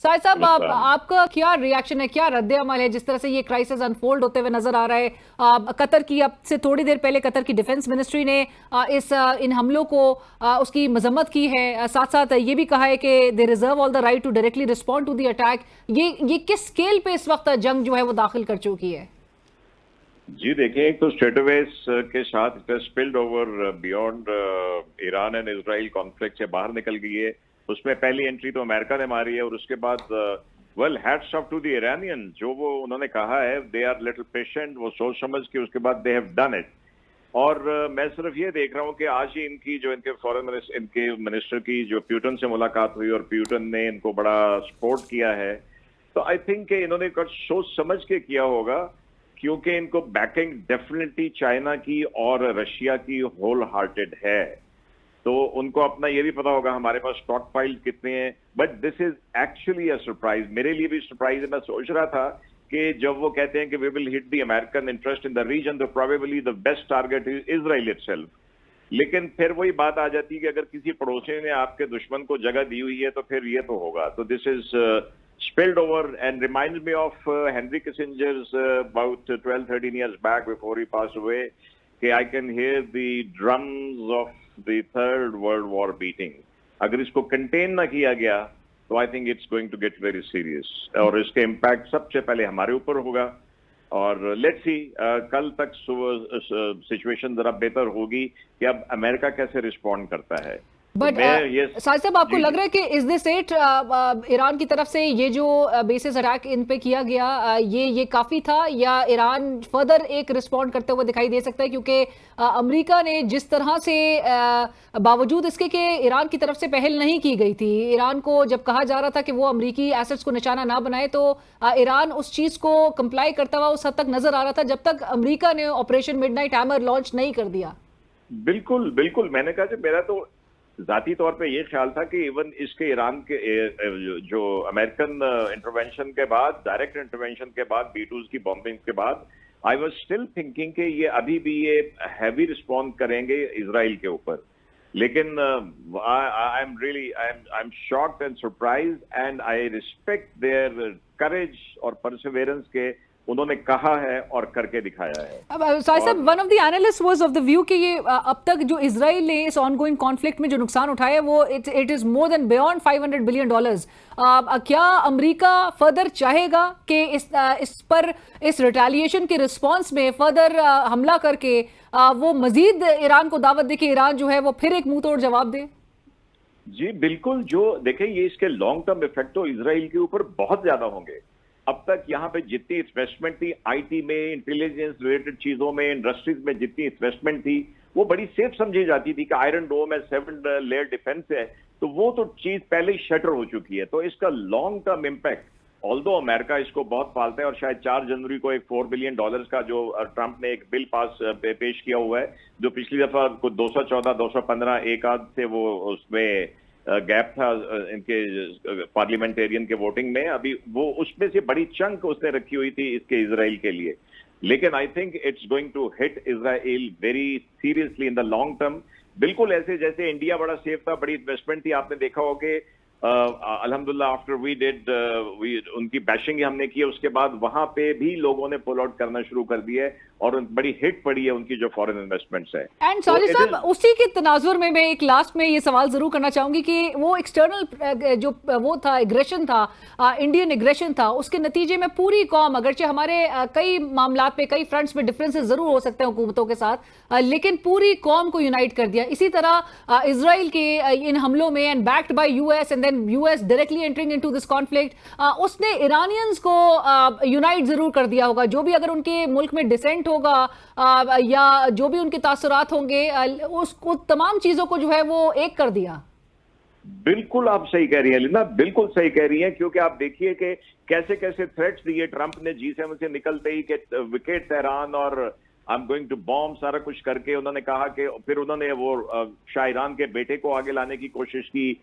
साहिब साहब, नमस्कार। आपका क्या रिएक्शन है, क्या रद्द-ए-अमल है जिस तरह से ये क्राइसिस अनफोल्ड होते हुए नजर आ रहा है? कतर की, अब से थोड़ी देर पहले कतर की डिफेंस मिनिस्ट्री ने इन हमलों को उसकी मजम्मत की है। साथ साथ ये भी कहा है कि they reserve all the right to directly respond to the attack. ये किस स्केल पे इस वक्त जंग जो है वो दाखिल कर चुकी है? जी देखिए, एक तो स्ट्रेटवेज के साथ it spilled over beyond Iran and Israel conflict से बाहर निकल गई है। उसमें पहली एंट्री तो अमेरिका ने मारी है और उसके बाद well hats off to the Iranian, जो वो उन्होंने कहा है, दे आर लिटिल पेशेंट, वो सोच समझ के उसके बाद दे हैव डन इट। और मैं सिर्फ ये देख रहा हूँ कि आज ही इनकी जो इनके फॉरेन मिनिस्टर, इनके मिनिस्टर की जो प्यूटन से मुलाकात हुई और प्यूटन ने इनको बड़ा सपोर्ट किया है। तो आई थिंक इन्होंने कुछ सोच समझ के किया होगा, क्योंकि इनको बैकिंग डेफिनेटली चाइना की और रशिया की होल हार्टेड है। तो उनको अपना ये भी पता होगा हमारे पास स्टॉक फाइल कितने हैं। But this is actually a surprise, मेरे लिए भी सरप्राइज है। मैं सोच रहा था कि जब वो कहते हैं कि we will hit the American interest in the region, तो probably the best target is Israel itself. लेकिन फिर वही बात आ जाती है कि अगर किसी पड़ोसी ने आपके दुश्मन को जगह दी हुई है तो फिर ये तो होगा। तो this is spilled over and reminds me of Henry Kissinger's about 12-13 years back before he passed away. I can hear the drums of the Third World War beating. अगर इसको कंटेन ना किया गया तो I think it's going to get very serious, और इसके impact सबसे पहले हमारे ऊपर होगा। और लेट्स सी कल तक सिचुएशन जरा बेहतर होगी कि अब अमेरिका कैसे रिस्पॉन्ड करता है। तो बट मैं ये साहिब साहब, आपको जी लग जी रहा है कि इज दिस इट, ईरान की तरफ से ये जो बेसिस अटैक इन पे किया गया, ये काफी था, या ईरान फर्दर एक रिस्पॉन्ड करते हुए दिखाई दे सकता है? क्योंकि अमेरिका ने जिस तरह से बावजूद इसके कि ईरान की तरफ से पहल नहीं की गई थी, ईरान को जब कहा जा रहा था कि वो अमेरिकी एसेट्स को निशाना ना बनाए, तो ईरान उस चीज को कंप्लाई करता हुआ उस हद तक नजर आ रहा था जब तक अमेरिका ने ऑपरेशन मिडनाइट हैमर लॉन्च नहीं कर दिया। बिल्कुल बिल्कुल, मैंने कहा कि मेरा तो जाती तौर पे ये ख्याल था कि इवन इसके ईरान के जो अमेरिकन इंटरवेंशन के बाद, डायरेक्ट इंटरवेंशन के बाद, B2s की बॉम्बिंग के बाद, आई वाज स्टिल थिंकिंग कि ये अभी भी ये हैवी रिस्पॉन्ड करेंगे इसराइल के ऊपर। लेकिन I am really I am shocked and surprise and I respect there करेज और परसिवेरेंस के उन्होंने कहा है और करके दिखाया है। अब साहिब साहब, और one of the analyst was of the view कि ये अब तक जो इजराइल ने इस ऑनगोइंग कॉन्फ्लिक्ट में जो नुकसान उठाया है वो it is more than beyond $500 billion. क्या अमेरिका फर्दर चाहेगा कि इस पर, इस रिटेलिएशन के रिस्पांस में फर्दर हमला करके वो मजीद ईरान को दावत दे कि ईरान जो है वो फिर एक मुंह तोड़ जवाब दे? जी बिल्कुल, जो देखें ये इसके लॉन्ग टर्म इफेक्ट तो इसराइल के ऊपर बहुत ज्यादा होंगे। अब तक यहाँ पे जितनी इन्वेस्टमेंट थी आईटी में, इंटेलिजेंस रिलेटेड चीजों में, इंडस्ट्रीज में जितनी इन्वेस्टमेंट थी वो बड़ी सेफ समझी जाती थी कि आयरन डोम है, 7 लेयर डिफेंस है, तो वो तो चीज पहले ही शटर हो चुकी है। तो इसका long term impact, although America इसको बहुत पालता है और शायद 4 जनवरी को एक $4 बिलियन का जो ट्रंप ने एक बिल पेश किया हुआ है, जो पिछली दफा 214 215 एक आध से वो उसमें गैप था इनके पार्लियामेंटेरियन के वोटिंग में, अभी वो उसमें से बड़ी चंक उसने रखी हुई थी इसके इजराइल के लिए। लेकिन I think it's going to hit Israel very seriously in the long term. बिल्कुल ऐसे जैसे इंडिया बड़ा सेफ था, बड़ी इन्वेस्टमेंट थी, आपने देखा हो कि अल्हम्दुलिल्लाह आफ्टर वी डिड उनकी बैशिंग हमने की, उसके बाद वहां पे भी लोगों ने पुल आउट करना शुरू कर दिया है और बड़ी हिट पड़ी है उनकी जो फॉरेन इन्वेस्टमेंट्स है। एंड तो सॉरी इट साहब, इज उसी के तनाजुर में मैं एक लास्ट में ये सवाल जरूर करना चाहूंगी कि वो एक्सटर्नल जो वो था, एग्रेशन था, इंडियन एग्रेशन था, उसके नतीजे में पूरी कौम, अगरचे हमारे कई मामलात पे, कई फ्रंट्स पे डिफरेंसेस जरूर हो सकते हैं हुकूमतों के साथ, लेकिन पूरी कौम को यूनाइट कर दिया। इसी तरह इजराइल के इन हमलों में, and backed by US, and then US directly entering into this conflict, उसने इरानियंस को यूनाइट जरूर कर दिया होगा। जो भी अगर उनके मुल्क में डिसेंट होगा या जो भी उनके तासुरात होंगे, उसको तमाम चीजों को जो है वो एक कर दिया। बिल्कुल आप सही कह रही हैं लीना, बिल्कुल सही कह रही हैं, क्योंकि आप देखिए कि कैसे कैसे थ्रेट्स दिए ट्रंप ने G7 से निकलते ही कि विकेट तेहरान और I am going to bomb, सारा कुछ करके उन्होंने कहा कि फिर उन्होंने वो शाह ईरान के बेटे को आगे लाने की कोशिश की